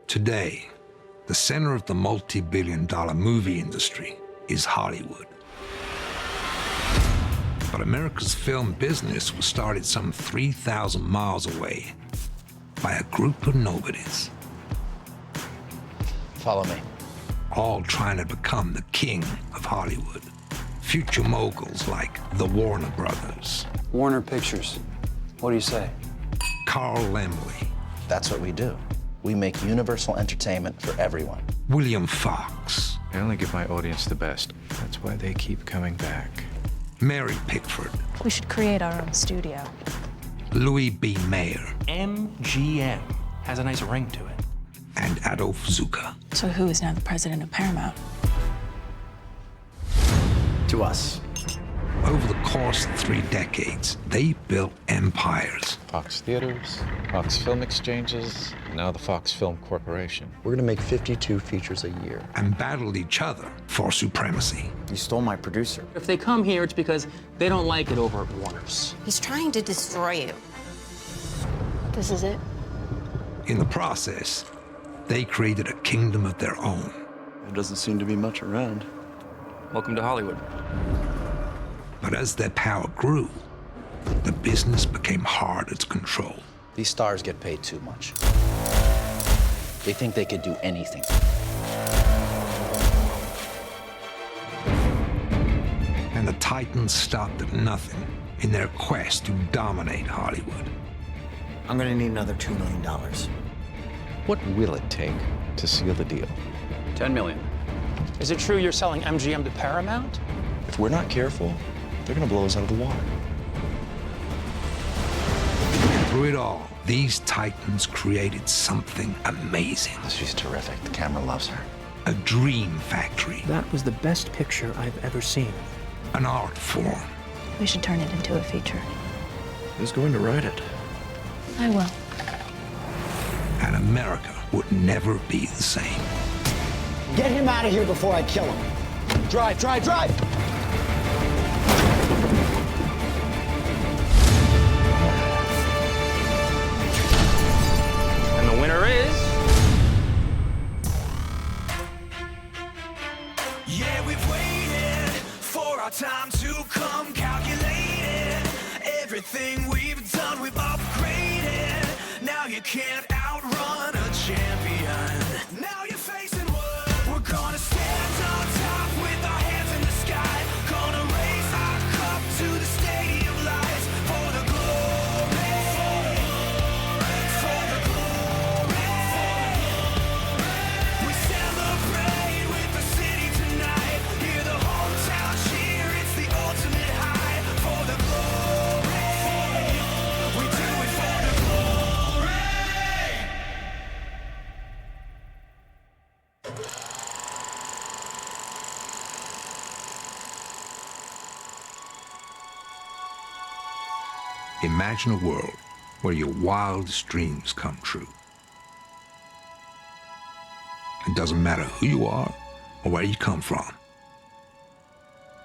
Today, the center of the multi-billion-dollar movie industry is Hollywood. But America's film business was started some 3,000 miles away by a group of nobodies. Follow me. All trying to become the king of Hollywood. Future moguls like the Warner Brothers. Warner Pictures. What do you say? Carl Laemmle. That's what we do. We make universal entertainment for everyone. William Fox. I only give my audience the best. That's why they keep coming back. Mary Pickford. We should create our own studio. Louis B. Mayer. MGM has a nice ring to it. And Adolph Zukor. So who is now the president of Paramount? To us. Over the course of 3 decades, they built empires. Fox Theaters, Fox Film Exchanges, now the Fox Film Corporation. We're gonna make 52 features a year. And battled each other for supremacy. You stole my producer. If they come here, it's because they don't like it over at Warner's. He's trying to destroy you. This is it? In the process, they created a kingdom of their own. There doesn't seem to be much around. Welcome to Hollywood. But as their power grew, the business became harder to control. These stars get paid too much. They think they could do anything. And the Titans stopped at nothing in their quest to dominate Hollywood. I'm gonna need another $2 million. What will it take to seal the deal? 10 million. Is it true you're selling MGM to Paramount? If we're not careful, they're gonna blow us out of the water. Through it all, these Titans created something amazing. She's terrific. The camera loves her. A dream factory, That was the best picture I've ever seen. an art form, We should turn it into a feature. Who's going to write it? I will. and America would never be the same. Get him out of here before I kill him. Drive, drive, drive! And the winner is... Yeah, we've waited for our time to come, calculated everything we've done, we've upgraded. Now you can't outrun a champion. Now you're facing what? We're gonna stand on top with our hands in the sky. Gonna raise our cup to the stadium lights for the glory. For the glory. We celebrate with the city tonight. Hear the hometown cheer, it's the ultimate high. For the glory. We do it for the glory. Imagine a world where your wildest dreams come true. It doesn't matter who you are or where you come from.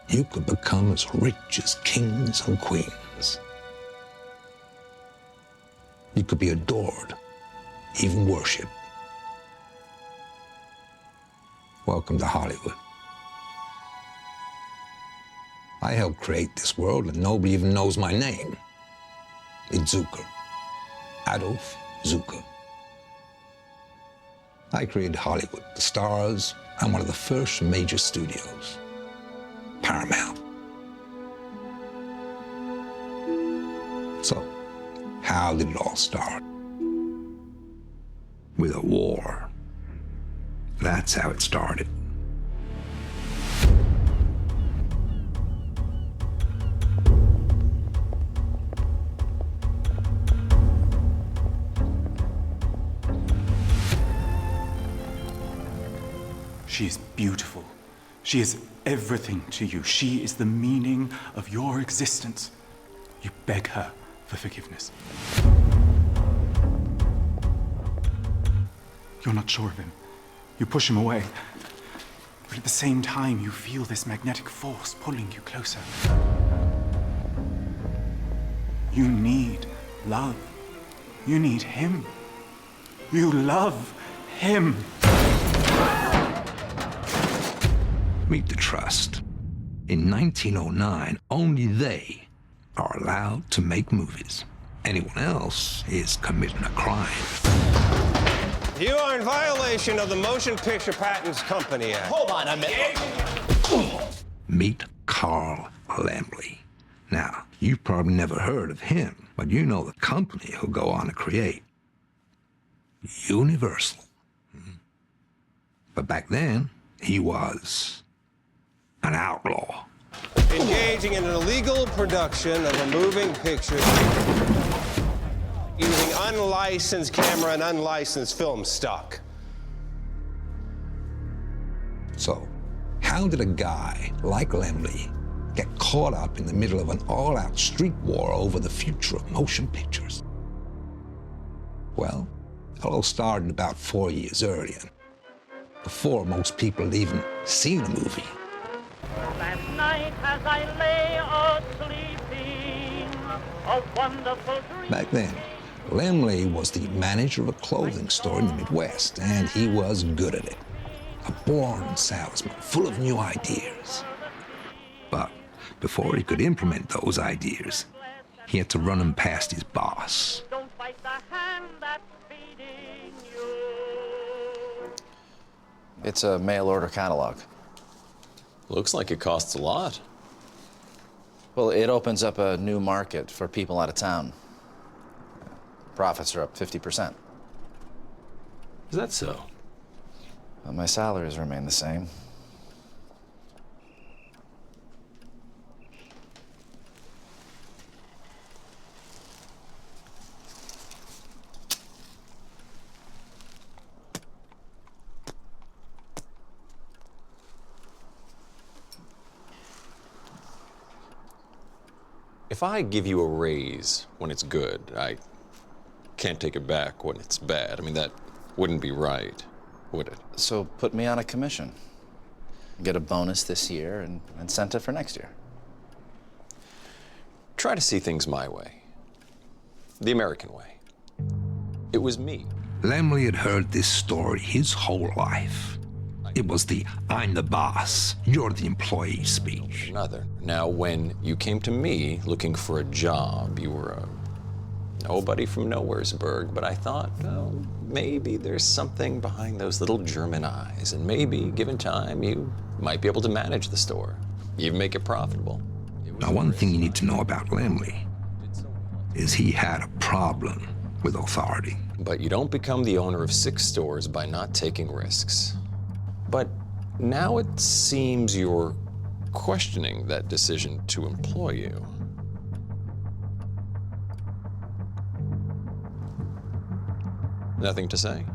You could become as rich as kings and queens. You could be adored, even worshipped. Welcome to Hollywood. I helped create this world and nobody even knows my name. It's Zukor. Adolph Zukor. I created Hollywood, the stars, and one of the first major studios, Paramount. So, how did it all start? With a war. That's how it started. She is beautiful. She is everything to you. She is the meaning of your existence. You beg her for forgiveness. You're not sure of him. You push him away. But at the same time, you feel this magnetic force pulling you closer. You need love. You need him. You love him. Meet the trust. In 1909, only they are allowed to make movies. Anyone else is committing a crime. You are in violation of the Motion Picture Patents Company Act. Hold on a minute. Meet Carl Laemmle. Now, you've probably never heard of him, but you know the company who'll go on to create Universal. But back then, he was an outlaw. Engaging in an illegal production of a moving picture using unlicensed camera and unlicensed film stock. So, how did a guy like Laemmle get caught up in the middle of an all-out street war over the future of motion pictures? Well, it all started about 4 years earlier, before most people had even seen a movie. Last night as I lay sleeping, a wonderful dream. Back then, Laemmle was the manager of a clothing store in the Midwest, and he was good at it. A born salesman, full of new ideas. But before he could implement those ideas, he had to run them past his boss. Don't bite the hand that's feeding you. It's a mail order catalog. Looks like it costs a lot. Well, it opens up a new market for people out of town. Profits are up 50%. Is that so? Well, my salaries remain the same. If I give you a raise when it's good, I can't take it back when it's bad. I mean, that wouldn't be right, would it? So put me on a commission. Get a bonus this year and incentive for next year. Try to see things my way. The American way. It was me. Laemmle had heard this story his whole life. It was the "I'm the boss, you're the employee" speech. Another. Now, when you came to me looking for a job, you were a nobody from Nowheresburg, but I thought, oh, maybe there's something behind those little German eyes, and maybe, given time, you might be able to manage the store, even make it profitable. Now, one thing you need to know about Laemmle is he had a problem with authority. But you don't become the owner of 6 stores by not taking risks. But now it seems you're questioning that decision to employ you. Nothing to say?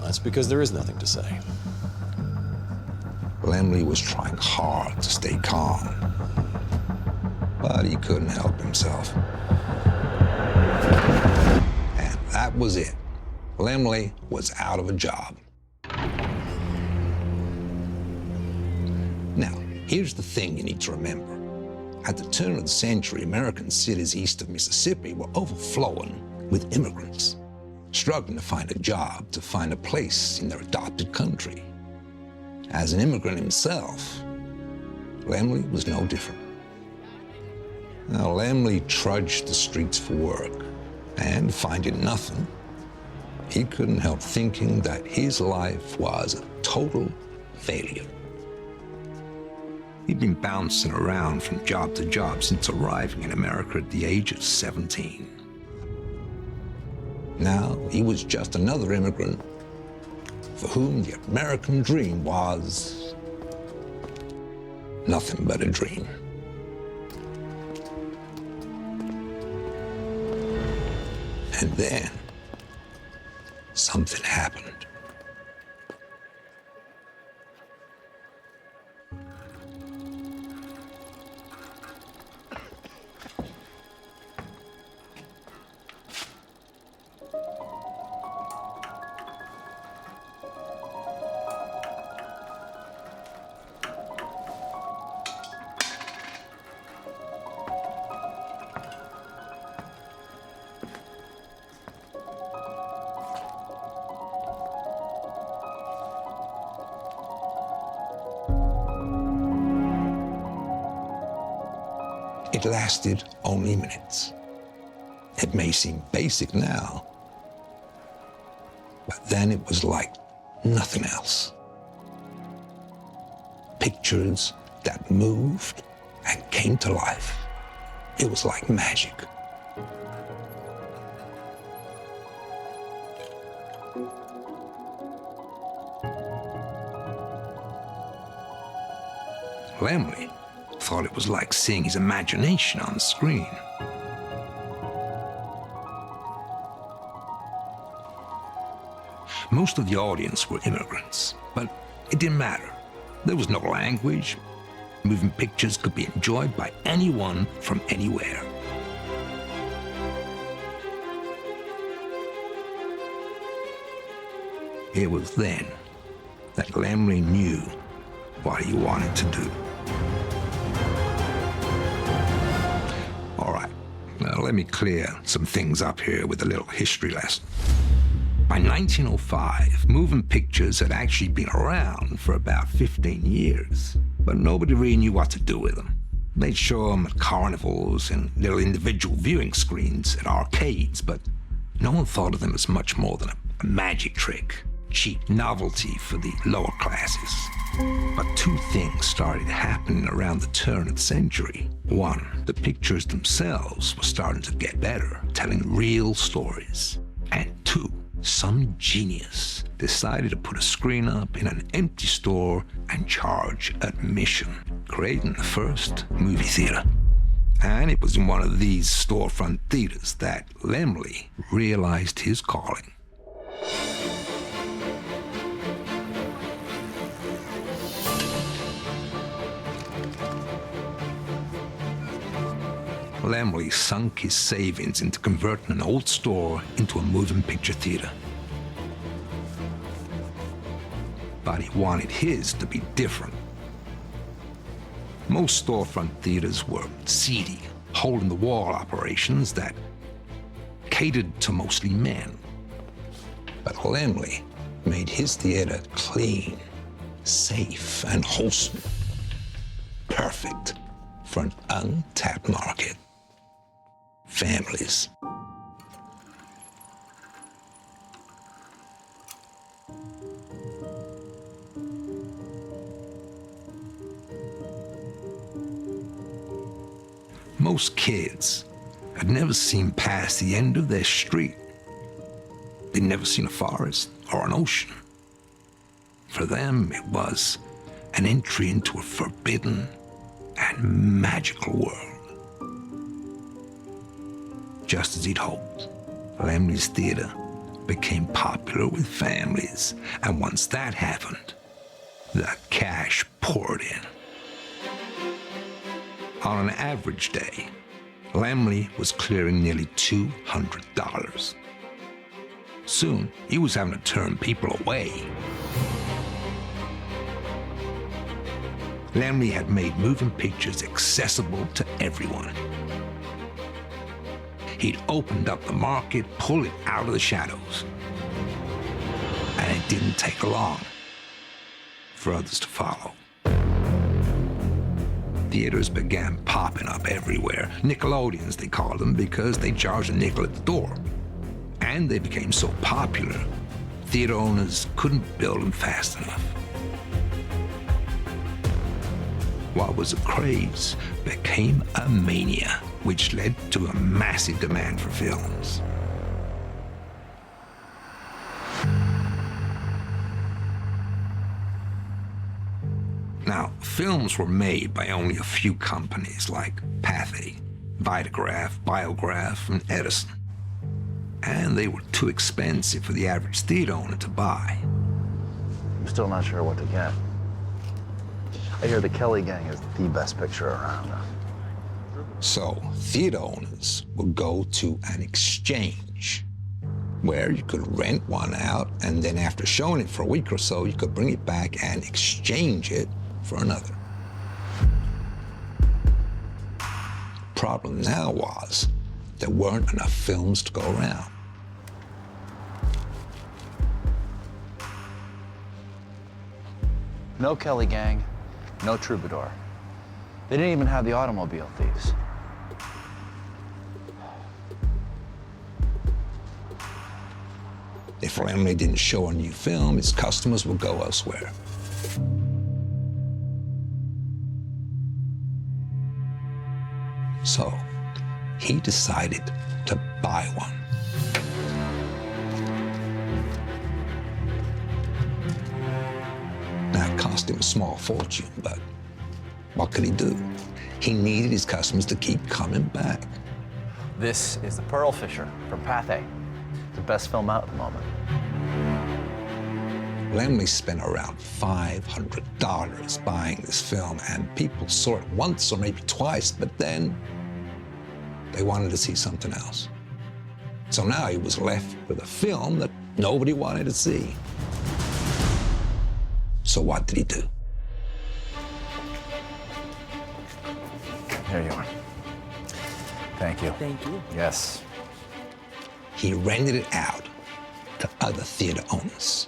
That's because there is nothing to say. Laemmle was trying hard to stay calm, but he couldn't help himself. And that was it. Laemmle was out of a job. Now, here's the thing you need to remember. At the turn of the century, American cities east of Mississippi were overflowing with immigrants, struggling to find a job, to find a place in their adopted country. As an immigrant himself, Laemmle was no different. Now, Laemmle trudged the streets for work, and finding nothing, he couldn't help thinking that his life was a total failure. He'd been bouncing around from job to job since arriving in America at the age of 17. Now, he was just another immigrant for whom the American dream was nothing but a dream. And then, something happened. it lasted only minutes. It may seem basic now, but then it was like nothing else. Pictures that moved and came to life. It was like magic. Laemmle thought it was like seeing his imagination on the screen. Most of the audience were immigrants, but it didn't matter. There was no language. Moving pictures could be enjoyed by anyone from anywhere. It was then that Laemmle knew what he wanted to do. All right, now let me clear some things up here with a little history lesson. By 1905, moving pictures had actually been around for about 15 years, but nobody really knew what to do with them. They'd show them at carnivals and little individual viewing screens at arcades, but no one thought of them as much more than a magic trick, cheap novelty for the lower classes. But two things started happening around the turn of the century. One, the pictures themselves were starting to get better, telling real stories. And two, some genius decided to put a screen up in an empty store and charge admission, creating the first movie theater. And it was in one of these storefront theaters that Laemmle realized his calling. Laemmle sunk his savings into converting an old store into a moving picture theater. But he wanted his to be different. Most storefront theaters were seedy, hole-in-the-wall operations that catered to mostly men. But Laemmle made his theater clean, safe, and wholesome. Perfect for an untapped market. Families. Most kids had never seen past the end of their street. They'd never seen a forest or an ocean. For them, it was an entry into a forbidden and magical world. Just as he'd hoped, Laemmle's theater became popular with families, and once that happened, the cash poured in. On an average day, Laemmle was clearing nearly $200. Soon, he was having to turn people away. Laemmle had made moving pictures accessible to everyone. He'd opened up the market, pulled it out of the shadows. And it didn't take long for others to follow. Theaters began popping up everywhere. Nickelodeons, they called them, because they charged a nickel at the door. And they became so popular, theater owners couldn't build them fast enough. What was a craze became a mania, which led to a massive demand for films. Now, films were made by only a few companies like Pathé, Vitagraph, Biograph, and Edison. And they were too expensive for the average theater owner to buy. I'm still not sure what to get. I hear the Kelly Gang is the best picture around. So theater owners would go to an exchange where you could rent one out, and then after showing it for a week or so, you could bring it back and exchange it for another. Problem now was there weren't enough films to go around. No Kelly Gang, no Troubadour. They didn't even have the automobile thieves. If Laemmle didn't show a new film, his customers would go elsewhere. So he decided to buy one. Now, it cost him a small fortune, but what could he do? He needed his customers to keep coming back. This is The Pearl Fisher from Pathé, the best film out at the moment. Laemmle spent around $500 buying this film, and people saw it once or maybe twice, but then they wanted to see something else. So now he was left with a film that nobody wanted to see. So what did he do? Here you are. Thank you. Thank you. Yes. He rented it out to other theater owners.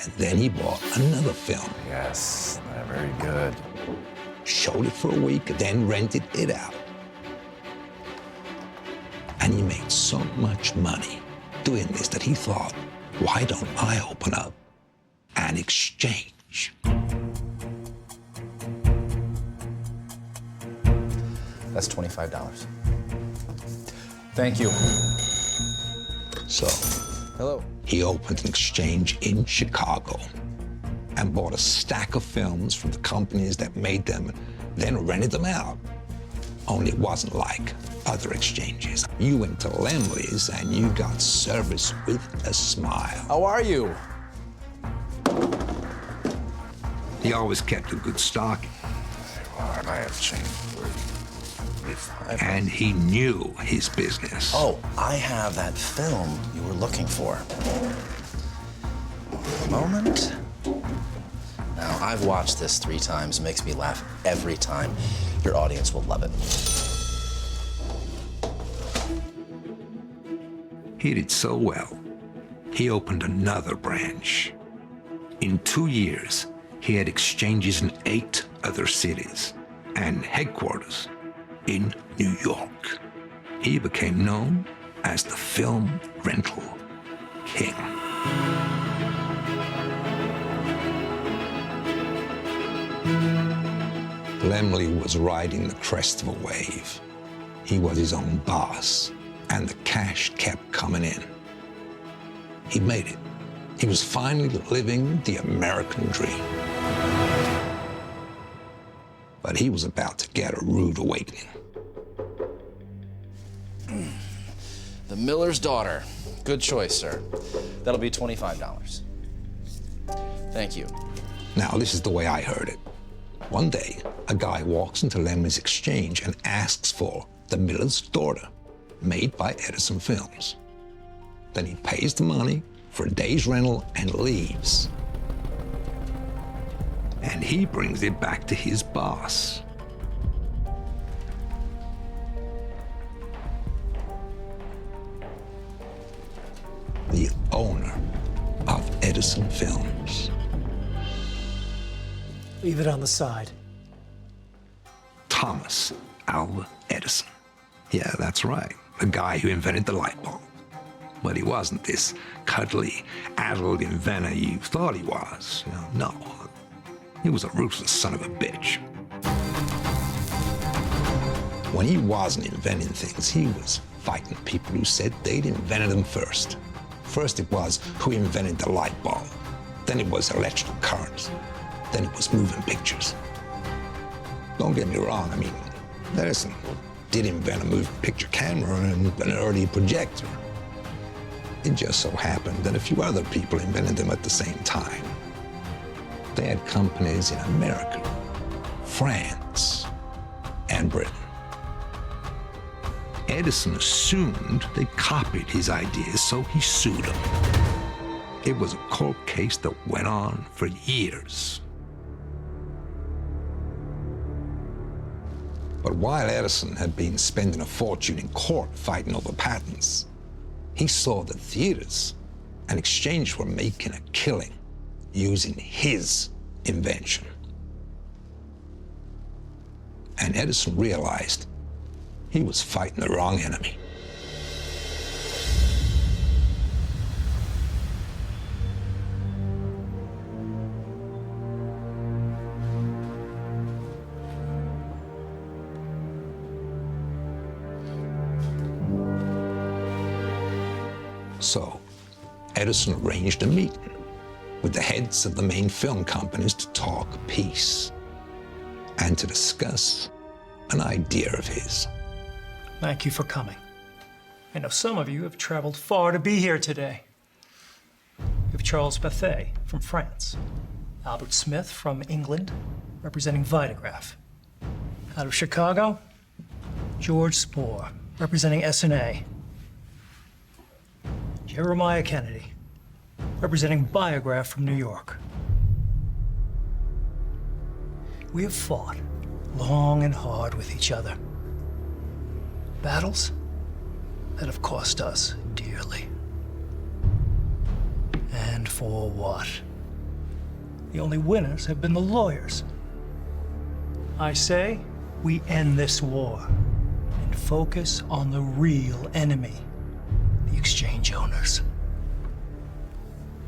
And then he bought another film. Yes, very good. Showed it for a week, then rented it out. And he made so much money doing this that he thought, why don't I open up an exchange? That's $25. Thank you. So, hello. He opened an exchange in Chicago and bought a stack of films from the companies that made them, then rented them out. Only it wasn't like other exchanges. You went to Laemmle's and you got service with a smile. How are you? He always kept a good stock. And I have changed. And he knew his business. Oh, I have that film you were looking for. A moment. Now, I've watched this 3 times. It makes me laugh every time. Your audience will love it. He did so well, he opened another branch. In 2 years, he had exchanges in 8 other cities and headquarters in New York. He became known as the film rental king. Laemmle was riding the crest of a wave. He was his own boss, and the cash kept coming in. He made it. He was finally living the American dream. But he was about to get a rude awakening. The Miller's Daughter. Good choice, sir. That'll be $25. Thank you. Now, this is the way I heard it. One day, a guy walks into Laemmle's exchange and asks for The Miller's Daughter, made by Edison Films. Then he pays the money for a day's rental and leaves. And he brings it back to his boss. The owner of Edison Films. Leave it on the side. Thomas Alva Edison. Yeah, that's right. The guy who invented the light bulb. But he wasn't this cuddly, addled inventor you thought he was. No. He was a ruthless son of a bitch. When he wasn't inventing things, he was fighting people who said they'd invented them first. First it was who invented the light bulb. Then it was electrical currents. Then it was moving pictures. Don't get me wrong, Edison did invent a moving picture camera and an early projector. It just so happened that a few other people invented them at the same time. They had companies in America, France, and Britain. Edison assumed they copied his ideas, so he sued them. It was a court case that went on for years. But while Edison had been spending a fortune in court fighting over patents, he saw that theaters and exchanges were making a killing using his invention. And Edison realized he was fighting the wrong enemy. So, Edison arranged a meeting with the heads of the main film companies to talk peace and to discuss an idea of his. Thank you for coming. I know some of you have traveled far to be here today. We have Charles Bethet from France, Albert Smith from England, representing Vitagraph. Out of Chicago, George Spoor, representing S&A. Jeremiah Kennedy, representing Biograph from New York. We have fought long and hard with each other. Battles that have cost us dearly. And for what? The only winners have been the lawyers. I say we end this war and focus on the real enemy, the exchange owners.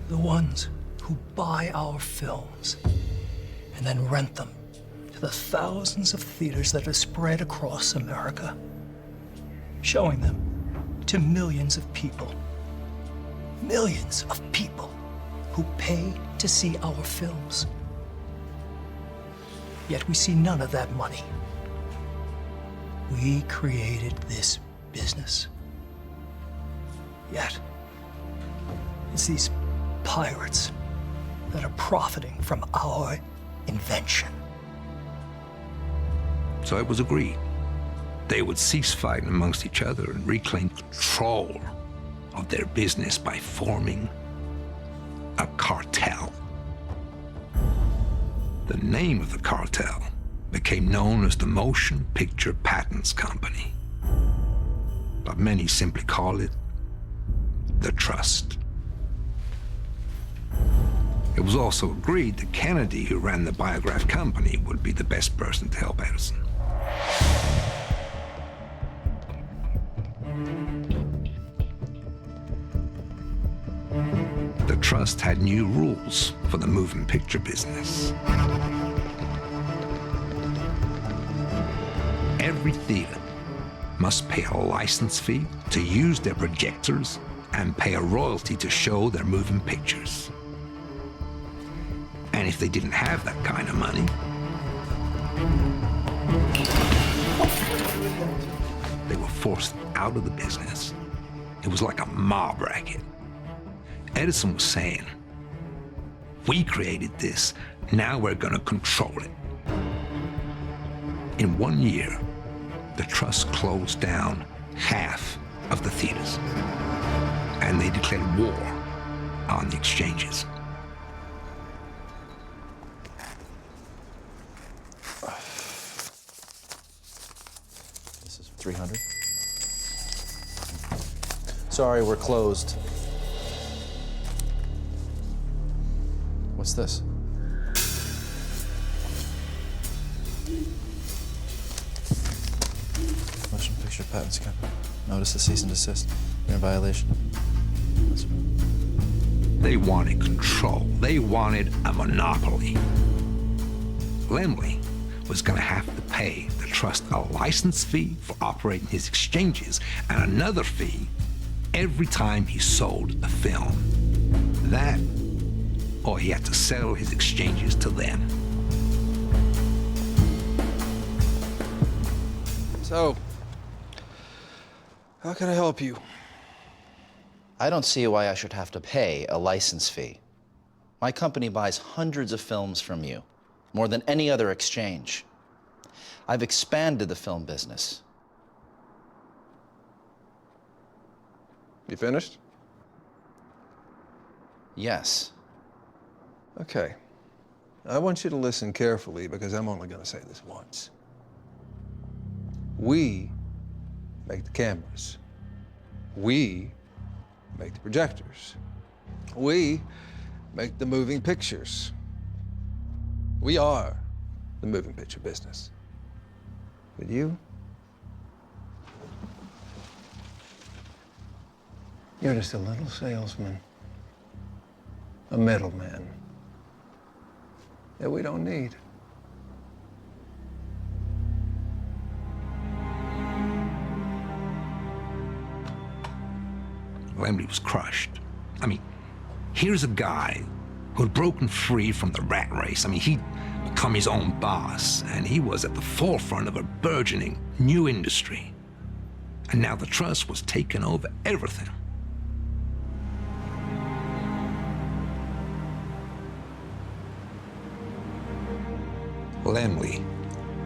The ones who buy our films and then rent them to the thousands of theaters that are spread across America, showing them to millions of people. Millions of people who pay to see our films. Yet we see none of that money. We created this business. Yet, it's these pirates that are profiting from our invention. So it was agreed they would cease fighting amongst each other and reclaim control of their business by forming a cartel. The name of the cartel became known as the Motion Picture Patents Company, but many simply call it the Trust. It was also agreed that Kennedy, who ran the Biograph company, would be the best person to help Edison. The Trust had new rules for the moving picture business. Every theater must pay a license fee to use their projectors and pay a royalty to show their moving pictures. And if they didn't have that kind of money, they were forced out of the business. It was like a mob racket. Edison was saying, we created this, now we're gonna control it. In 1 year, the Trust closed down half of the theaters, and they declared war on the exchanges. This is 300. Sorry, we're closed. What's this? Motion Picture Patents Company. Notice the cease and desist. You're in violation. They wanted control. They wanted a monopoly. Laemmle was going to have to pay the Trust a license fee for operating his exchanges and another fee every time he sold a film. That, or he had to sell his exchanges to them. So, how can I help you? I don't see why I should have to pay a license fee. My company buys hundreds of films from you, more than any other exchange. I've expanded the film business. You finished? Yes. Okay. I want you to listen carefully because I'm only going to say this once. We make the cameras. We make the projectors. We make the moving pictures. We are the moving picture business. But you? You're just a little salesman, a middleman that we don't need. Laemmle was crushed. I mean, here's a guy who had broken free from the rat race. I mean, he'd become his own boss, and he was at the forefront of a burgeoning new industry. And now the trust was taking over everything. Laemmle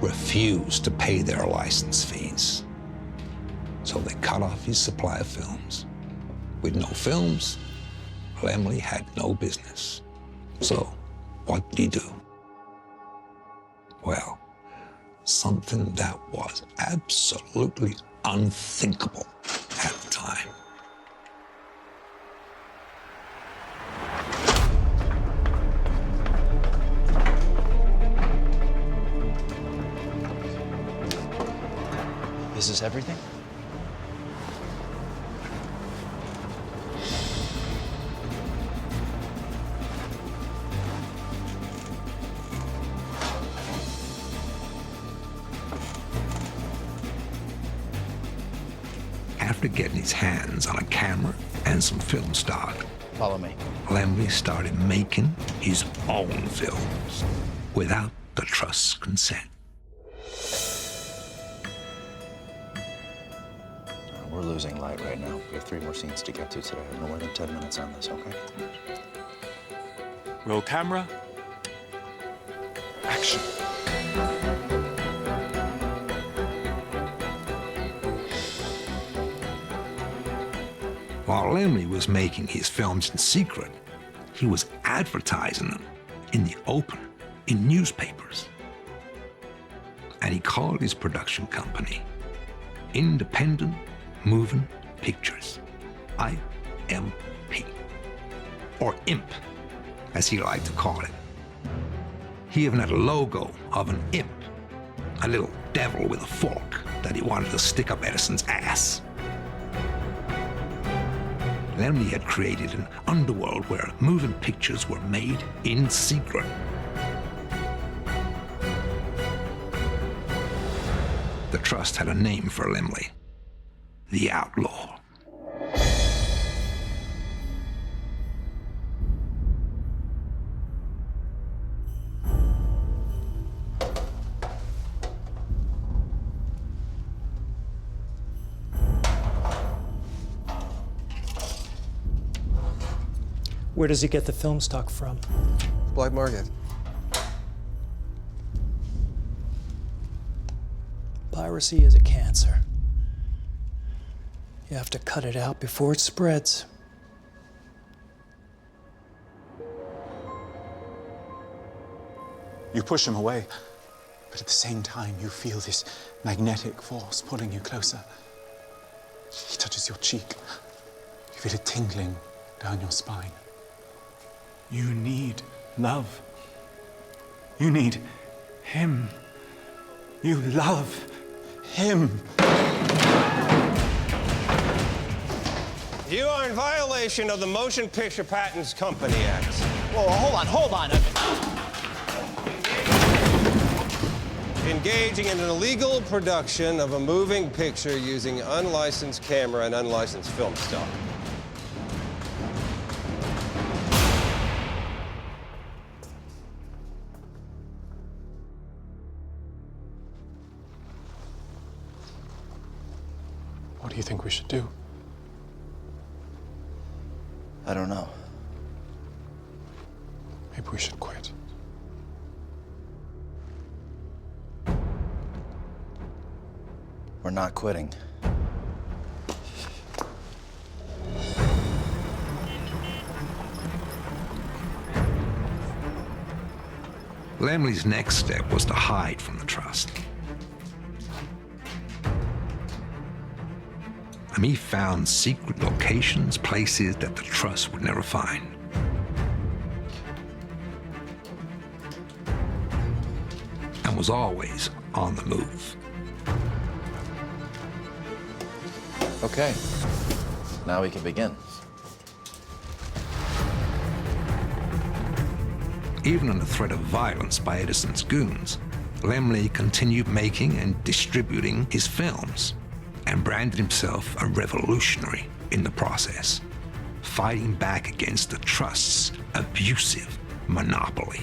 refused to pay their license fees, so they cut off his supply of films. With no films, Laemmle had no business. So what did he do? Well, something that was absolutely unthinkable at the time. Is this everything? After getting his hands on a camera and some film stock, Follow me. Laemmle started making his own films without the trust's consent. We're losing light right now. We have 3 more scenes to get to today. No more than 10 minutes on this, okay? Roll camera. Action. While Laemmle was making his films in secret, he was advertising them in the open, in newspapers. And he called his production company Independent Moving Pictures, IMP, or IMP, as he liked to call it. He even had a logo of an imp, a little devil with a fork that he wanted to stick up Edison's ass. Laemmle had created an underworld where moving pictures were made in secret. The trust had a name for Laemmle: the Outlaw. Where does he get the film stock from? Black market. Piracy is a cancer. You have to cut it out before it spreads. You push him away, but at the same time, you feel this magnetic force pulling you closer. He touches your cheek. You feel it tingling down your spine. You need love. You need him. You love him. You are in violation of the Motion Picture Patents Company Act. Whoa, hold on. Engaging in an illegal production of a moving picture using unlicensed camera and unlicensed film stock. What do you think we should do? I don't know. Maybe we should quit. We're not quitting. Laemmle's next step was to hide from the trust. He found secret locations, places that the trust would never find. And was always on the move. Okay, now we can begin. Even under threat of violence by Edison's goons, Laemmle continued making and distributing his films, and branded himself a revolutionary in the process. fighting back against the Trust's abusive monopoly.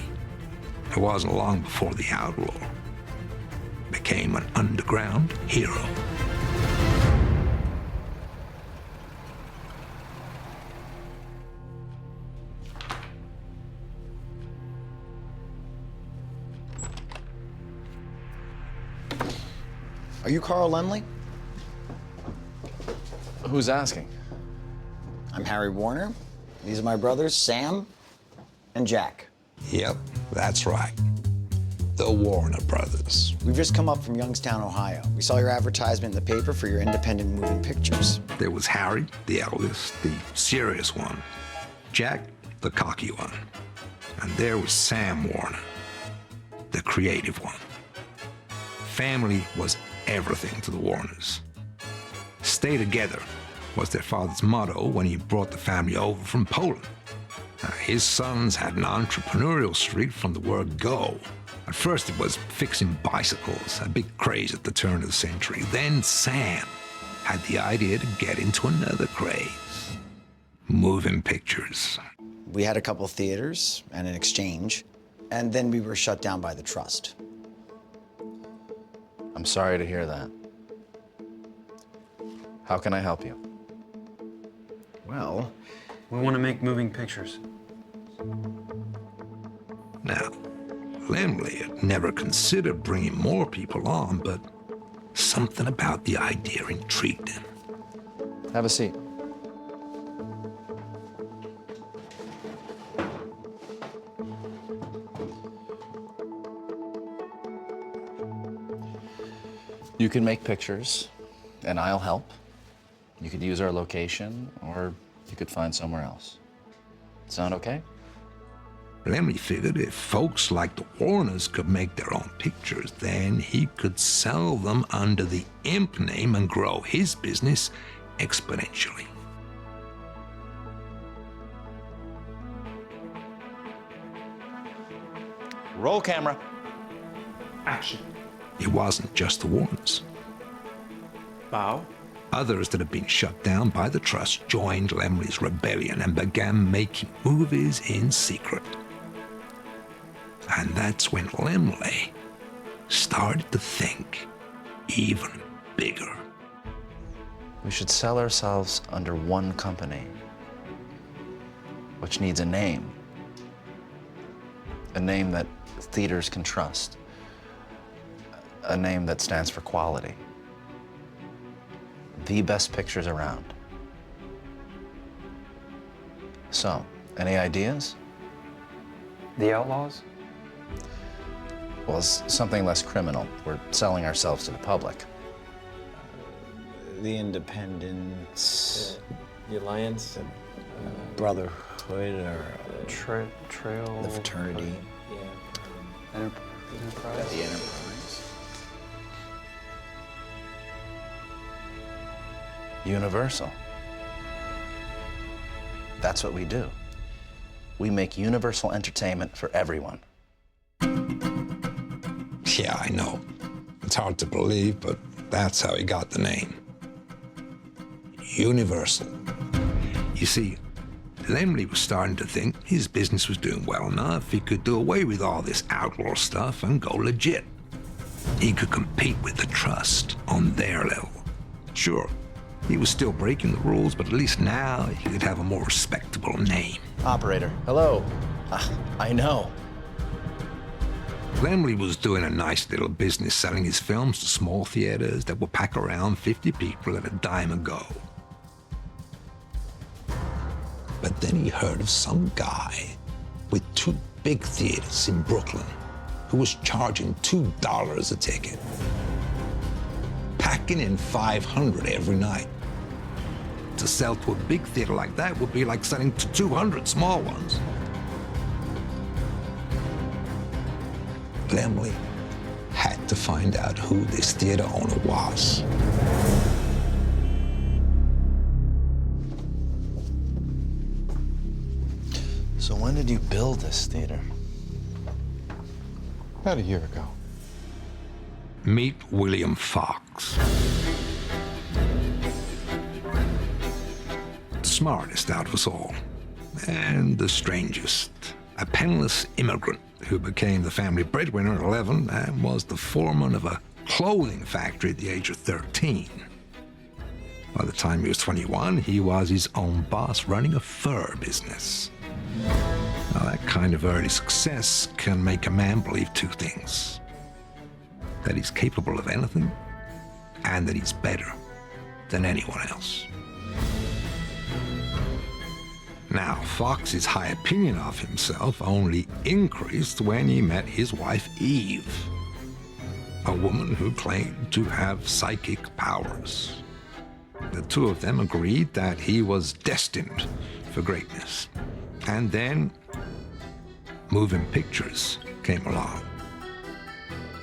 It wasn't long before the outlaw became an underground hero. Are you Carl Laemmle? Who's asking? I'm Harry Warner. These are my brothers, Sam and Jack. Yep, that's right. The Warner Brothers. We've just come up from Youngstown, Ohio. We saw your advertisement in the paper for your independent moving pictures. There was Harry, the eldest, the serious one. Jack, the cocky one. And there was Sam Warner, the creative one. Family was everything to the Warners. Stay together was their father's motto when he brought the family over from Poland. His sons had an entrepreneurial streak from the word go. At first it was fixing bicycles, a big craze at the turn of the century. Then Sam had the idea to get into another craze, moving pictures. We had a couple theaters and an exchange, and then we were shut down by the Trust. I'm sorry to hear that. How can I help you? Well, we want to make moving pictures. Now, Laemmle had never considered bringing more people on, but something about the idea intrigued him. Have a seat. You can make pictures, and I'll help. You could use our location, or you could find somewhere else. Sound okay? Laemmle figured if folks like the Warners could make their own pictures, then he could sell them under the Imp name and grow his business exponentially. Roll camera. Action. It wasn't just the Warners. Bow. Others that had been shut down by the Trust joined Laemmle's rebellion and began making movies in secret. And that's when Laemmle started to think even bigger. We should sell ourselves under one company, which needs a name. A name that theaters can trust. A name that stands for quality. The best pictures around. So, any ideas? The Outlaws? Well, it's something less criminal. We're selling ourselves to the public. The Independents. The Alliance? Brotherhood or Trail? the Fraternity. Yeah. Enterprise? The Enterprise. Universal. That's what we do. We make universal entertainment for everyone. Yeah, I know. It's hard to believe, but that's how he got the name. Universal. You see, Laemmle was starting to think his business was doing well enough. He could do away with all this outlaw stuff and go legit. He could compete with the Trust on their level. Sure, he was still breaking the rules, but at least now he could have a more respectable name. Operator, hello. I know. Laemmle was doing a nice little business selling his films to small theaters that would pack around 50 people at a dime a go. But then he heard of some guy with 2 big theaters in Brooklyn who was charging $2 a ticket, packing in 500 every night. To sell to a big theater like that would be like selling to 200 small ones. Laemmle had to find out who this theater owner was. So when did you build this theater? About a year ago. Meet William Fox. smartest out of us all, and the strangest. A penniless immigrant who became the family breadwinner at 11 and was the foreman of a clothing factory at the age of 13. By the time he was 21, he was his own boss running a fur business. Now, that kind of early success can make a man believe two things: that he's capable of anything, and that he's better than anyone else. Now, Fox's high opinion of himself only increased when he met his wife, Eve, a woman who claimed to have psychic powers. The two of them agreed that he was destined for greatness. And then, moving pictures came along.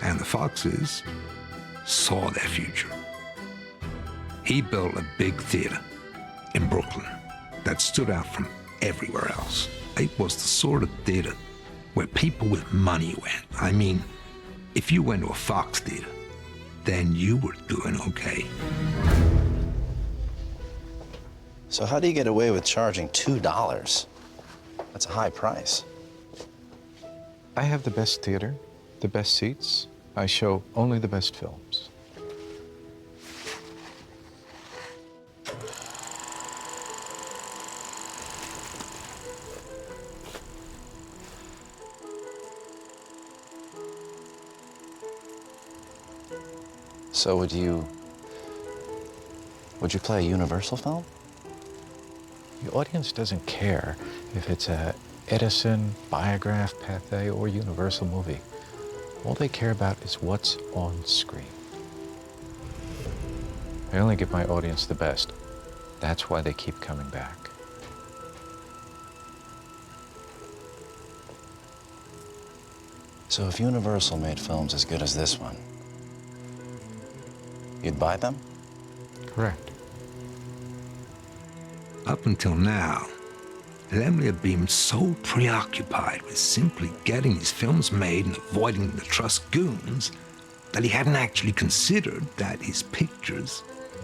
And the Foxes saw their future. He built a big theater in Brooklyn that stood out from everywhere else. It was the sort of theater where people with money went. I mean, if you went to a Fox theater, then you were doing okay. So how do you get away with charging $2? That's a high price. I have the best theater, the best seats. I show only the best films. So would you play a Universal film? The audience doesn't care if it's a Edison, Biograph, Pathé, or Universal movie. All they care about is what's on screen. I only give my audience the best. That's why they keep coming back. So if Universal made films as good as this one, you'd buy them? Correct. Up until now, Laemmle had been so preoccupied with simply getting his films made and avoiding the Trust goons that he hadn't actually considered that his pictures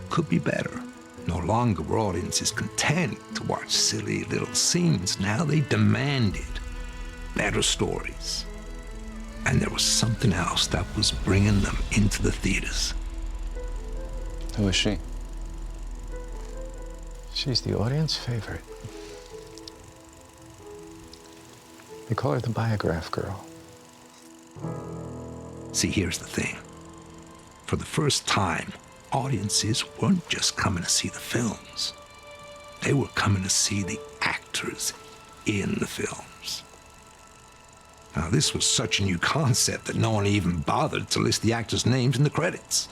could be better. No longer were audiences content to watch silly little scenes. Now they demanded better stories. And there was something else that was bringing them into the theaters. Who is she? She's the audience favorite. They call her the Biograph Girl. See, here's the thing. For the first time, audiences weren't just coming to see the films. They were coming to see the actors in the films. Now, this was such a new concept that no one even bothered to list the actors' names in the credits.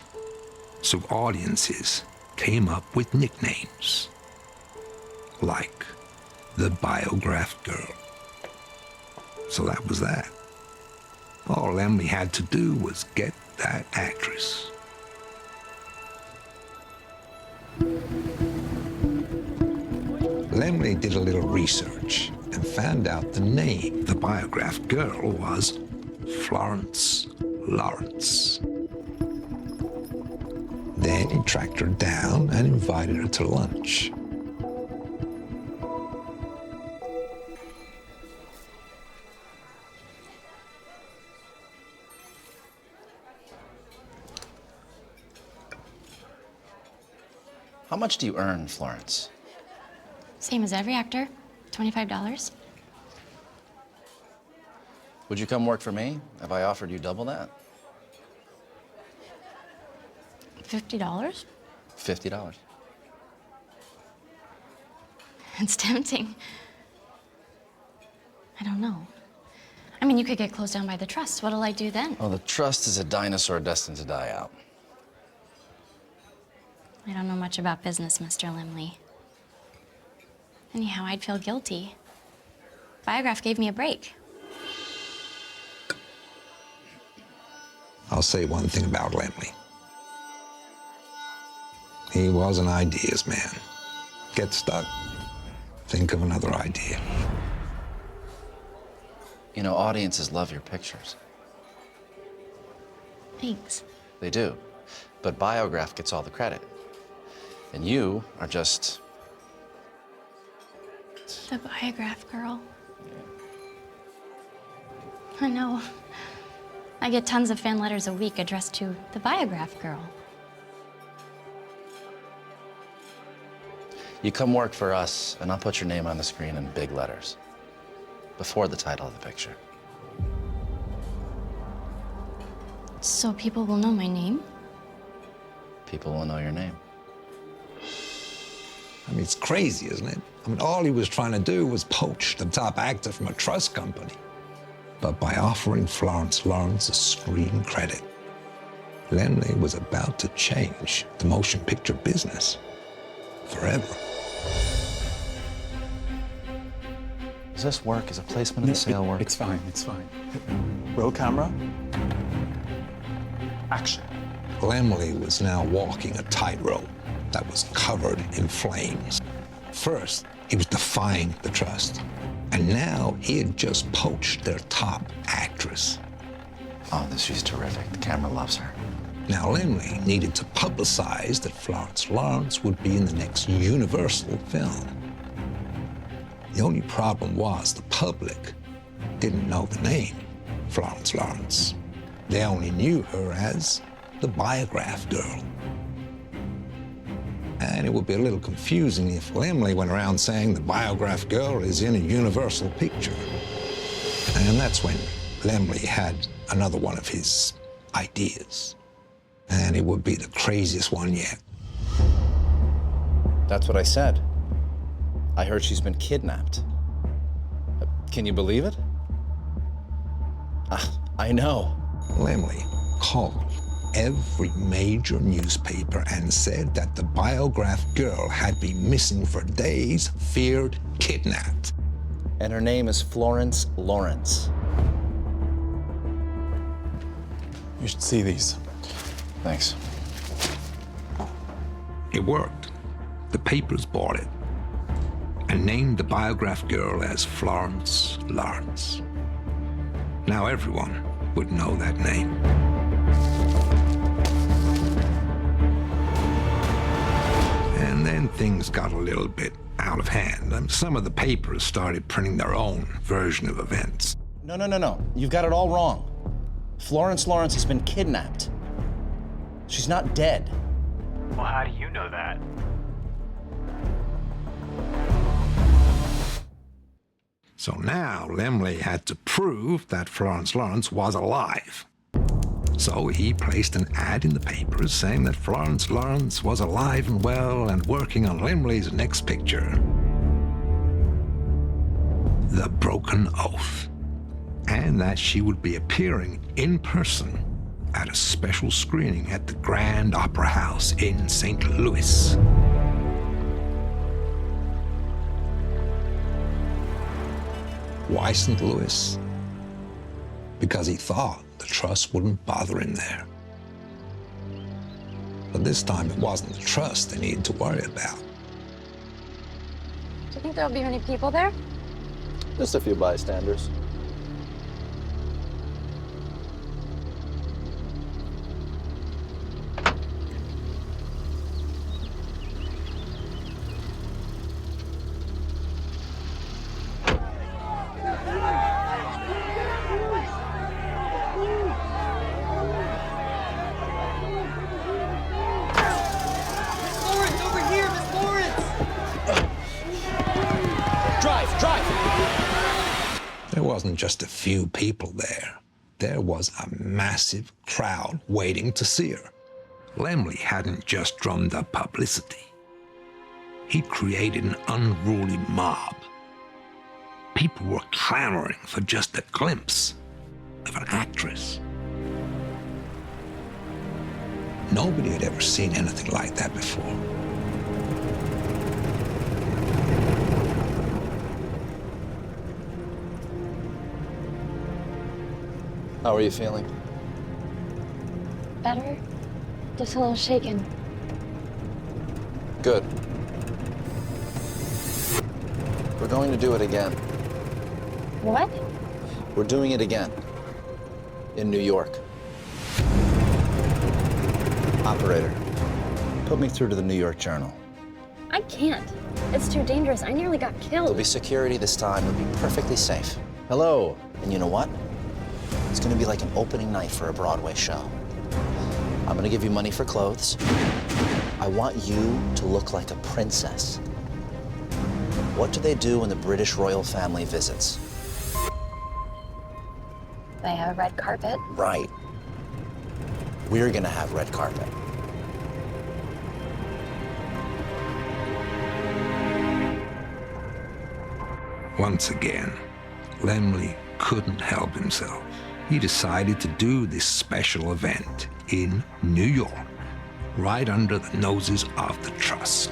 So audiences came up with nicknames, like the Biograph Girl. So that was that. All Laemmle had to do was get that actress. Laemmle did a little research and found out the name the Biograph Girl was Florence Lawrence. Then he tracked her down and invited her to lunch. How much do you earn, Florence? Same as every actor, $25. Would you come work for me if I offered you double that? $50? $50. It's tempting. I don't know. I mean, you could get closed down by the Trust. What'll I do then? Well, the Trust is a dinosaur destined to die out. I don't know much about business, Mr. Laemmle. Anyhow, I'd feel guilty. Biograph gave me a break. I'll say one thing about Laemmle. He was an ideas man. Get stuck, think of another idea. You know, audiences love your pictures. Thanks. They do. But Biograph gets all the credit. And you are just The Biograph Girl. I know. I get tons of fan letters a week addressed to the Biograph Girl. You come work for us, and I'll put your name on the screen in big letters, before the title of the picture. So people will know my name? People will know your name. I mean, it's crazy, isn't it? I mean, all he was trying to do was poach the top actor from a trust company. But by offering Florence Lawrence a screen credit, Laemmle was about to change the motion picture business forever. Does this work? Is a placement of the sale work? It's fine, it's fine. Roll camera. Action. Laemmle was now walking a tightrope that was covered in flames. First, he was defying the trust. And now he had just poached their top actress. Oh, she's terrific. The camera loves her. Now, Laemmle needed to publicize that Florence Lawrence would be in the next Universal film. The only problem was the public didn't know the name Florence Lawrence. They only knew her as the Biograph Girl. And it would be a little confusing if Laemmle went around saying the Biograph Girl is in a Universal picture. And that's when Laemmle had another one of his ideas. And it would be the craziest one yet. That's what I said. I heard she's been kidnapped. Can you believe it? I know. Laemmle called every major newspaper and said that the Biograph Girl had been missing for days, feared kidnapped. And her name is Florence Lawrence. You should see these. Thanks. It worked. The papers bought it and named the Biograph Girl as Florence Lawrence. Now everyone would know that name. And then things got a little bit out of hand. Some of the papers started printing their own version of events. No. You've got it all wrong. Florence Lawrence has been kidnapped. She's not dead. Well, how do you know that? So now Laemmle had to prove that Florence Lawrence was alive. So he placed an ad in the papers saying that Florence Lawrence was alive and well and working on Laemmle's next picture, The Broken Oath, and that she would be appearing in person at a special screening at the Grand Opera House in St. Louis. Why St. Louis? Because he thought the trust wouldn't bother him there. But this time it wasn't the trust they needed to worry about. Do you think there'll be any people there? Just a few bystanders. There wasn't just a few people there. There was a massive crowd waiting to see her. Laemmle hadn't just drummed up publicity. He'd created an unruly mob. People were clamoring for just a glimpse of an actress. Nobody had ever seen anything like that before. How are you feeling? Better? Just a little shaken. Good. We're going to do it again. What? We're doing it again. In New York. Operator, put me through to the New York Journal. I can't. It's too dangerous. I nearly got killed. There'll be security this time. It'll be perfectly safe. Hello. And you know what? It's gonna be like an opening night for a Broadway show. I'm gonna give you money for clothes. I want you to look like a princess. What do they do when the British royal family visits? They have a red carpet. Right. We're gonna have red carpet. Once again, Laemmle couldn't help himself. He decided to do this special event in New York, right under the noses of the Trust.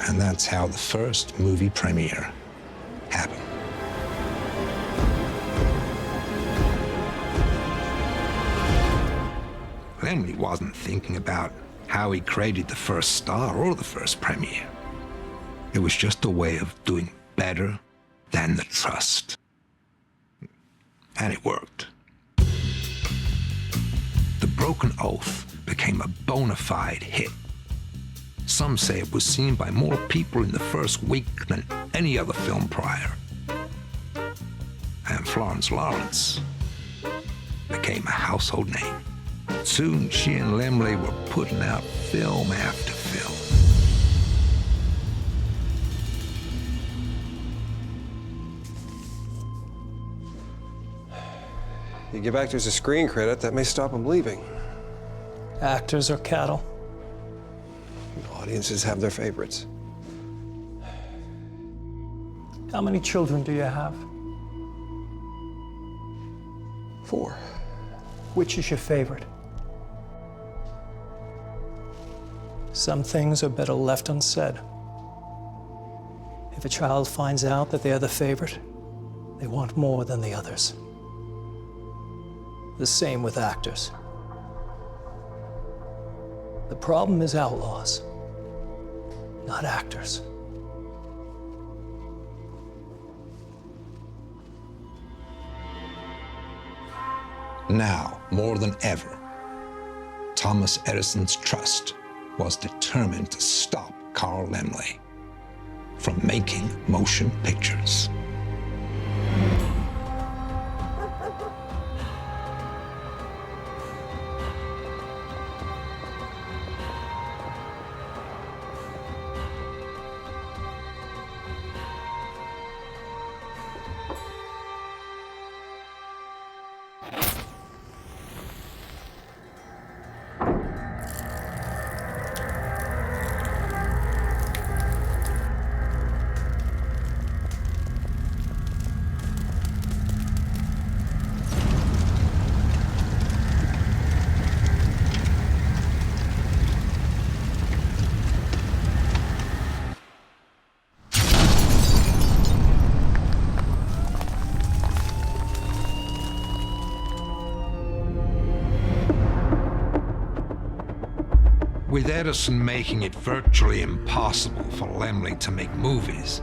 And that's how the first movie premiere happened. Laemmle wasn't thinking about how he created the first star or the first premiere. It was just a way of doing better than the Trust. And it worked. The Broken Oath became a bona fide hit. Some say it was seen by more people in the first week than any other film prior. And Florence Lawrence became a household name. Soon, she and Laemmle were putting out film after film. You give actors a screen credit, that may stop them leaving. Actors are cattle. Audiences have their favorites. How many children do you have? 4. Which is your favorite? Some things are better left unsaid. If a child finds out that they're the favorite, they want more than the others. The same with actors. The problem is Outlaws, not actors. Now, more than ever, Thomas Edison's Trust was determined to stop Carl Laemmle from making motion pictures. With Edison making it virtually impossible for Laemmle to make movies,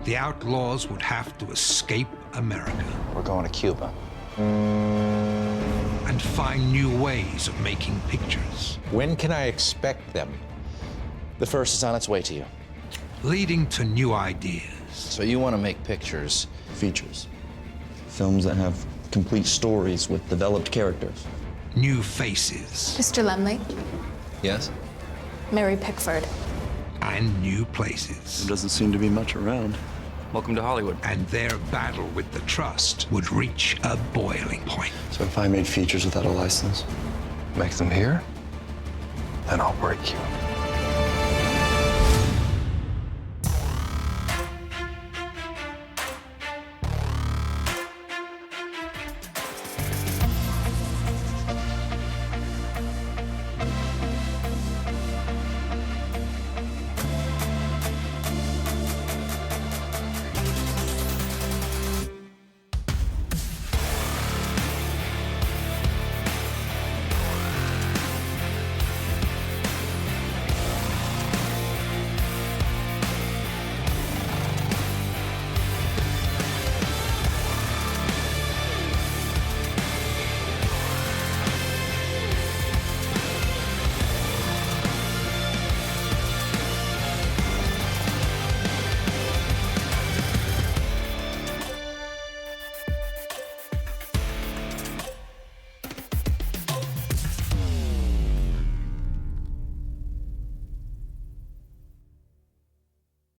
the Outlaws would have to escape America. We're going to Cuba. And find new ways of making pictures. When can I expect them? The first is on its way to you. Leading to new ideas. So you want to make pictures? Features. Films that have complete stories with developed characters. New faces. Mr. Laemmle, Yes? Mary Pickford. And new places. There doesn't seem to be much around. Welcome to Hollywood. And their battle with the Trust would reach a boiling point. So if I made features without a license, Make them here, then I'll break you.